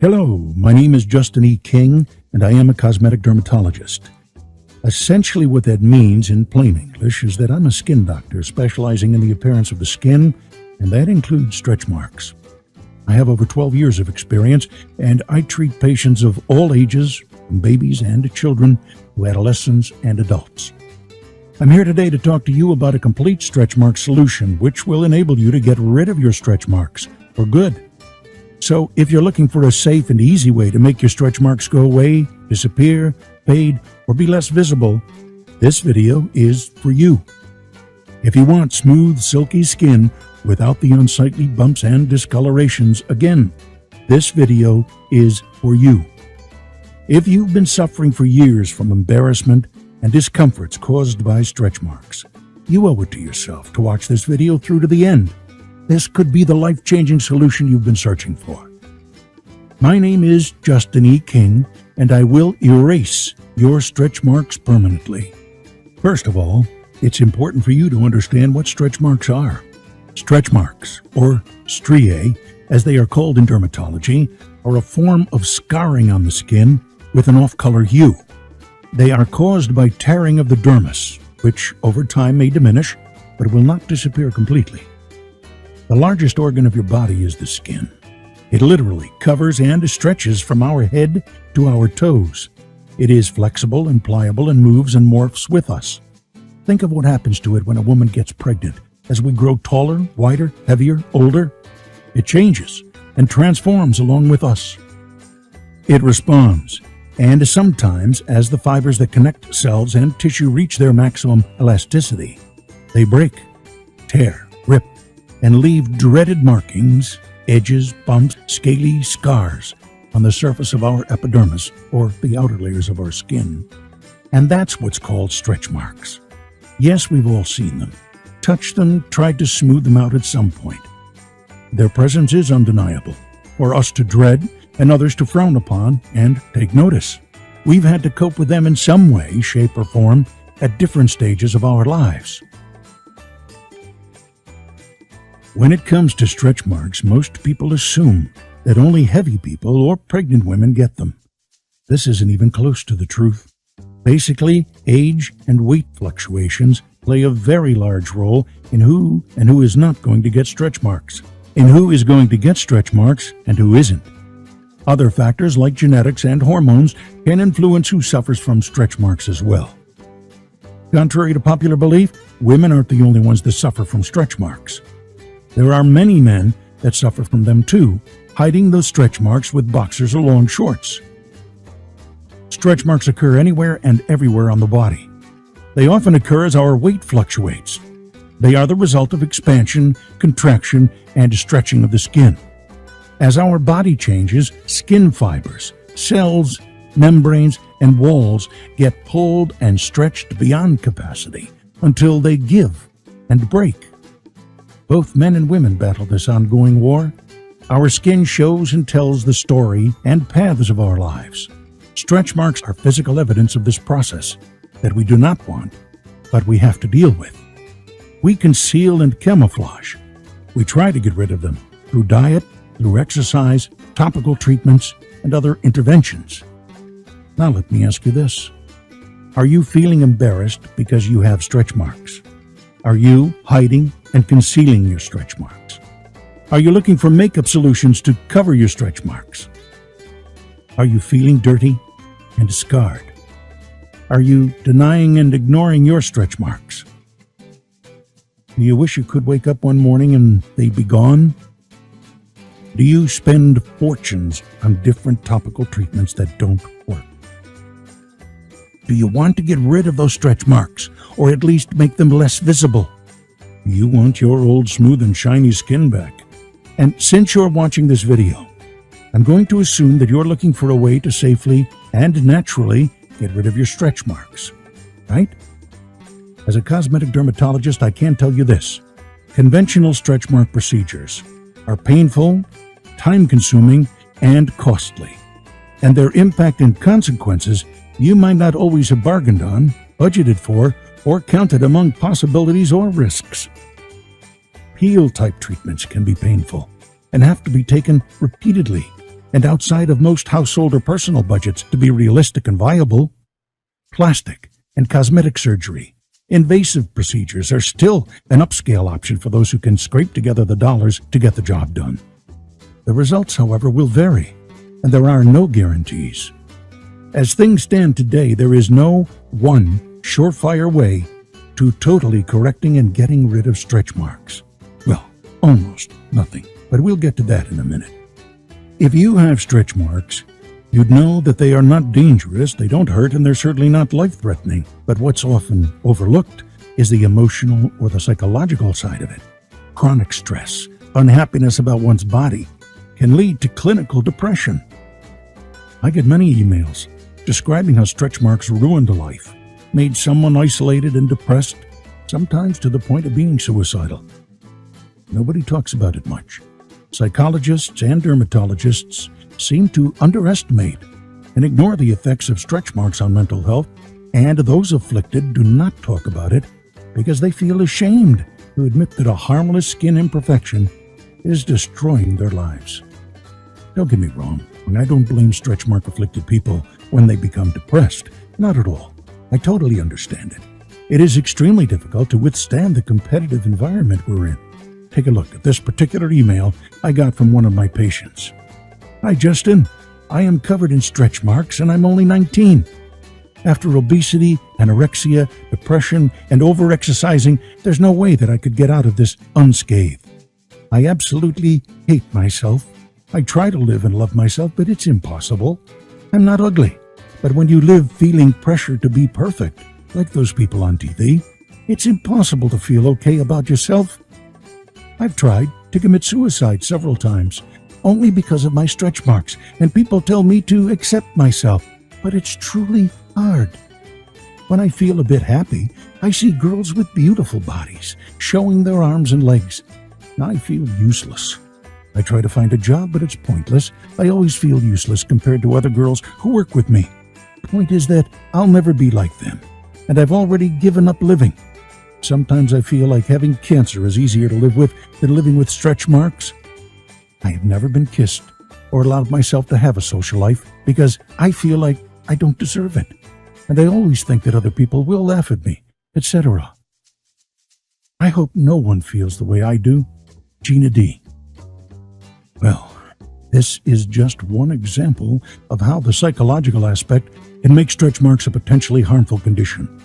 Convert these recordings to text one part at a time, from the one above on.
Hello, my name is Justin E. King, and I am a cosmetic dermatologist. Essentially what that means in plain English is that I'm a skin doctor specializing in the appearance of the skin, and that includes stretch marks. I have over 12 years of experience, and I treat patients of all ages, from babies and children to adolescents and adults. I'm here today to talk to you about a complete stretch mark solution which will enable you to get rid of your stretch marks for good. So if you're looking for a safe and easy way to make your stretch marks go away, disappear, fade, or be less visible, this video is for you. If you want smooth, silky skin without the unsightly bumps and discolorations, again, this video is for you. If you've been suffering for years from embarrassment and discomforts caused by stretch marks, you owe it to yourself to watch this video through to the end. This could be the life-changing solution you've been searching for. My name is Justin E. King, and I will erase your stretch marks permanently. First of all, it's important for you to understand what stretch marks are. Stretch marks, or striae, as they are called in dermatology, are a form of scarring on the skin with an off-color hue. They are caused by tearing of the dermis, which over time may diminish, but will not disappear completely. The largest organ of your body is the skin. It literally covers and stretches from our head to our toes. It is flexible and pliable and moves and morphs with us. Think of what happens to it when a woman gets pregnant. As we grow taller, wider, heavier, older, it changes and transforms along with us. It responds, and sometimes as the fibers that connect cells and tissue reach their maximum elasticity, they break, tear, rip, and leave dreaded markings, edges, bumps, scaly scars on the surface of our epidermis, or the outer layers of our skin. And that's what's called stretch marks. Yes, we've all seen them, touched them, tried to smooth them out at some point. Their presence is undeniable, for us to dread and others to frown upon and take notice. We've had to cope with them in some way, shape, or form at different stages of our lives. When it comes to stretch marks, most people assume that only heavy people or pregnant women get them. This isn't even close to the truth. Basically, age and weight fluctuations play a very large role in who and who is not going to get stretch marks, in who is going to get stretch marks and who isn't. Other factors like genetics and hormones can influence who suffers from stretch marks as well. Contrary to popular belief, women aren't the only ones that suffer from stretch marks. There are many men that suffer from them too, hiding those stretch marks with boxers or long shorts. Stretch marks occur anywhere and everywhere on the body. They often occur as our weight fluctuates. They are the result of expansion, contraction, and stretching of the skin. As our body changes, skin fibers, cells, membranes, and walls get pulled and stretched beyond capacity until they give and break. Both men and women battle this ongoing war. Our skin shows and tells the story and paths of our lives. Stretch marks are physical evidence of this process that we do not want, but we have to deal with. We conceal and camouflage. We try to get rid of them through diet, through exercise, topical treatments, and other interventions. Now let me ask you this. Are you feeling embarrassed because you have stretch marks? Are you hiding and concealing your stretch marks? Are you looking for makeup solutions to cover your stretch marks? Are you feeling dirty and scarred? Are you denying and ignoring your stretch marks? Do you wish you could wake up one morning and they'd be gone? Do you spend fortunes on different topical treatments that don't work? Do you want to get rid of those stretch marks, or at least make them less visible? Do you want your old smooth and shiny skin back? And since you're watching this video, I'm going to assume that you're looking for a way to safely and naturally get rid of your stretch marks, right? As a cosmetic dermatologist, I can tell you this. Conventional stretch mark procedures are painful, time-consuming, and costly. And their impact and consequences you might not always have bargained on, budgeted for, or counted among possibilities or risks. Peel-type treatments can be painful and have to be taken repeatedly, and outside of most household or personal budgets to be realistic and viable. Plastic and cosmetic surgery, invasive procedures are still an upscale option for those who can scrape together the dollars to get the job done. The results, however, will vary, and there are no guarantees. As things stand today, there is no one surefire way to totally correcting and getting rid of stretch marks. Well, almost nothing, but we'll get to that in a minute. If you have stretch marks, you'd know that they are not dangerous, they don't hurt, and they're certainly not life-threatening. But what's often overlooked is the emotional or the psychological side of it. Chronic stress, unhappiness about one's body, can lead to clinical depression. I get many emails describing how stretch marks ruined a life, made someone isolated and depressed, sometimes to the point of being suicidal. Nobody talks about it much. Psychologists and dermatologists seem to underestimate and ignore the effects of stretch marks on mental health, and those afflicted do not talk about it because they feel ashamed to admit that a harmless skin imperfection is destroying their lives. Don't get me wrong, I don't blame stretch mark afflicted people when they become depressed. Not at all. I totally understand it. It is extremely difficult to withstand the competitive environment we're in. Take a look at this particular email I got from one of my patients. Hi, Justin. I am covered in stretch marks and I'm only 19. After obesity, anorexia, depression, and overexercising, there's no way that I could get out of this unscathed. I absolutely hate myself. I try to live and love myself, but it's impossible. I'm not ugly. But when you live feeling pressure to be perfect, like those people on TV, it's impossible to feel okay about yourself. I've tried to commit suicide several times, only because of my stretch marks, and people tell me to accept myself, but it's truly hard. When I feel a bit happy, I see girls with beautiful bodies, showing their arms and legs. I feel useless. I try to find a job, but it's pointless. I always feel useless compared to other girls who work with me. Point is that I'll never be like them, and I've already given up living. Sometimes I feel like having cancer is easier to live with than living with stretch marks. I have never been kissed or allowed myself to have a social life because I feel like I don't deserve it, and I always think that other people will laugh at me, etc. I hope no one feels the way I do. Gina D. Well, this is just one example of how the psychological aspect can make stretch marks a potentially harmful condition.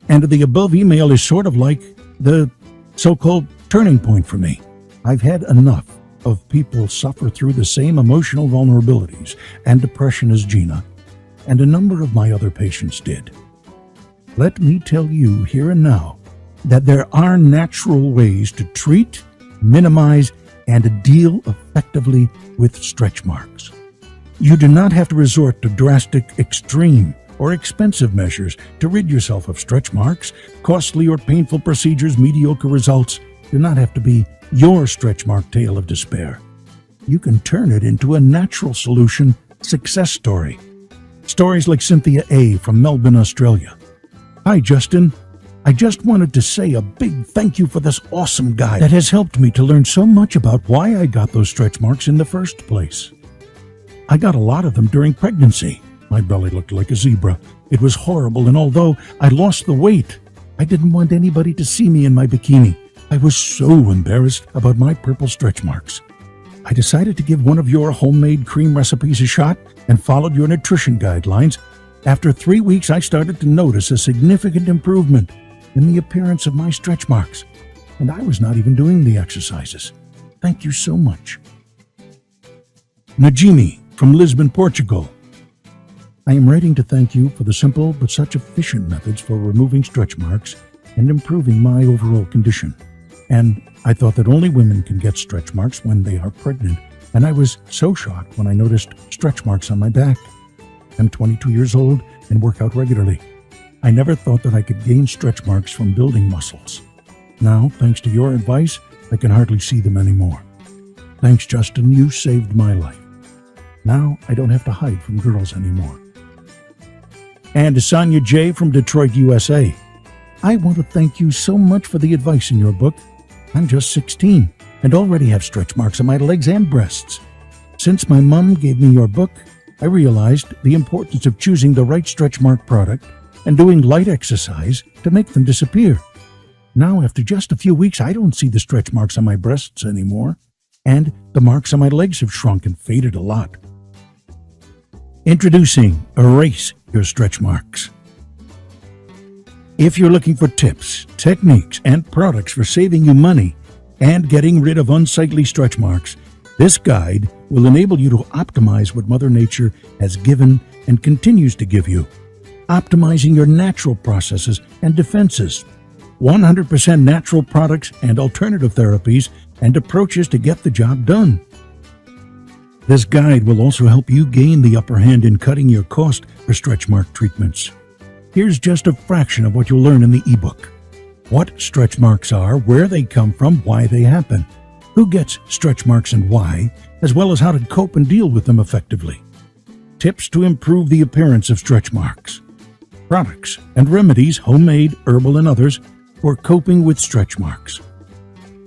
And the above email is sort of like the so-called turning point for me. I've had enough of people suffer through the same emotional vulnerabilities and depression as Gina, and a number of my other patients did. Let me tell you here and now that there are natural ways to treat, minimize, and deal effectively with stretch marks. You do not have to resort to drastic, extreme, or expensive measures to rid yourself of stretch marks. Costly or painful procedures, mediocre results do not have to be your stretch mark tale of despair. You can turn it into a natural solution success story. Stories like Cynthia A. from Melbourne, Australia. Hi, Justin. I just wanted to say a big thank you for this awesome guide that has helped me to learn so much about why I got those stretch marks in the first place. I got a lot of them during pregnancy. My belly looked like a zebra. It was horrible, and although I lost the weight, I didn't want anybody to see me in my bikini. I was so embarrassed about my purple stretch marks. I decided to give one of your homemade cream recipes a shot and followed your nutrition guidelines. After 3 weeks, I started to notice a significant improvement in the appearance of my stretch marks, and I was not even doing the exercises. Thank you so much. Najimi from Lisbon, Portugal. I am writing to thank you for the simple but such efficient methods for removing stretch marks and improving my overall condition. And I thought that only women can get stretch marks when they are pregnant, and I was so shocked when I noticed stretch marks on my back. I'm 22 years old and work out regularly. I never thought that I could gain stretch marks from building muscles. Now, thanks to your advice, I can hardly see them anymore. Thanks, Justin, you saved my life. Now, I don't have to hide from girls anymore. And Sonia J. from Detroit, USA. I want to thank you so much for the advice in your book. I'm just 16 and already have stretch marks on my legs and breasts. Since my mom gave me your book, I realized the importance of choosing the right stretch mark product and doing light exercise to make them disappear. Now, after just a few weeks, I don't see the stretch marks on my breasts anymore, and the marks on my legs have shrunk and faded a lot. Introducing Erase Your Stretch Marks. If you're looking for tips, techniques, and products for saving you money and getting rid of unsightly stretch marks, this guide will enable you to optimize what Mother Nature has given and continues to give you, optimizing your natural processes and defenses, 100% natural products and alternative therapies and approaches to get the job done. This guide will also help you gain the upper hand in cutting your cost for stretch mark treatments. Here's just a fraction of what you'll learn in the ebook. What stretch marks are, where they come from, why they happen, who gets stretch marks and why, as well as how to cope and deal with them effectively. Tips to improve the appearance of stretch marks. Products and remedies, homemade, herbal, and others, for coping with stretch marks.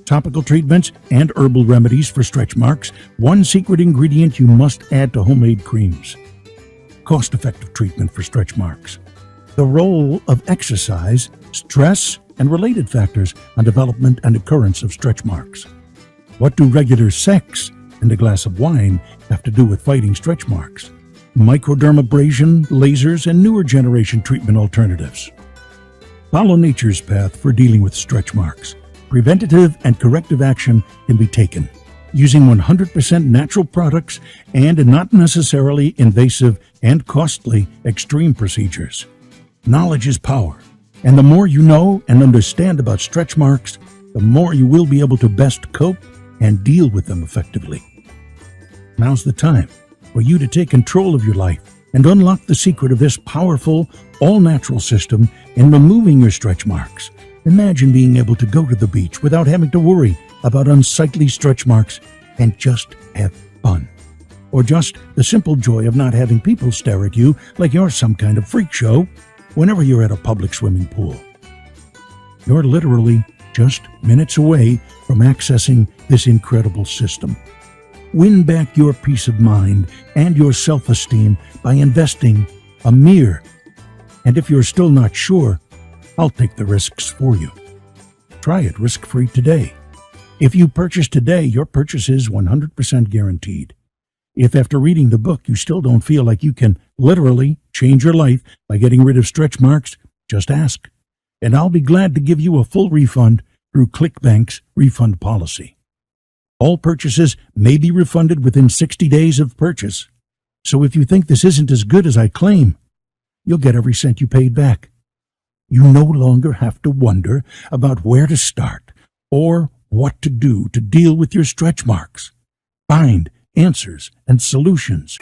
Topical treatments and herbal remedies for stretch marks, one secret ingredient you must add to homemade creams. Cost-effective treatment for stretch marks. The role of exercise, stress, and related factors on development and occurrence of stretch marks. What do regular sex and a glass of wine have to do with fighting stretch marks? Microdermabrasion, lasers, and newer generation treatment alternatives. Follow nature's path for dealing with stretch marks. Preventative and corrective action can be taken using 100% natural products and not necessarily invasive and costly extreme procedures. Knowledge is power, and the more you know and understand about stretch marks, the more you will be able to best cope and deal with them effectively. Now's the time for you to take control of your life and unlock the secret of this powerful, all-natural system in removing your stretch marks. Imagine being able to go to the beach without having to worry about unsightly stretch marks and just have fun. Or just the simple joy of not having people stare at you like you're some kind of freak show whenever you're at a public swimming pool. You're literally just minutes away from accessing this incredible system. Win back your peace of mind and your self-esteem by investing a mere, and if you're still not sure, I'll take the risks for you. Try it risk-free today. If you purchase today, your purchase is 100% guaranteed. If after reading the book you still don't feel like you can literally change your life by getting rid of stretch marks, just ask, and I'll be glad to give you a full refund through ClickBank's refund policy. All purchases may be refunded within 60 days of purchase, so if you think this isn't as good as I claim, you'll get every cent you paid back. You no longer have to wonder about where to start or what to do to deal with your stretch marks. Find answers and solutions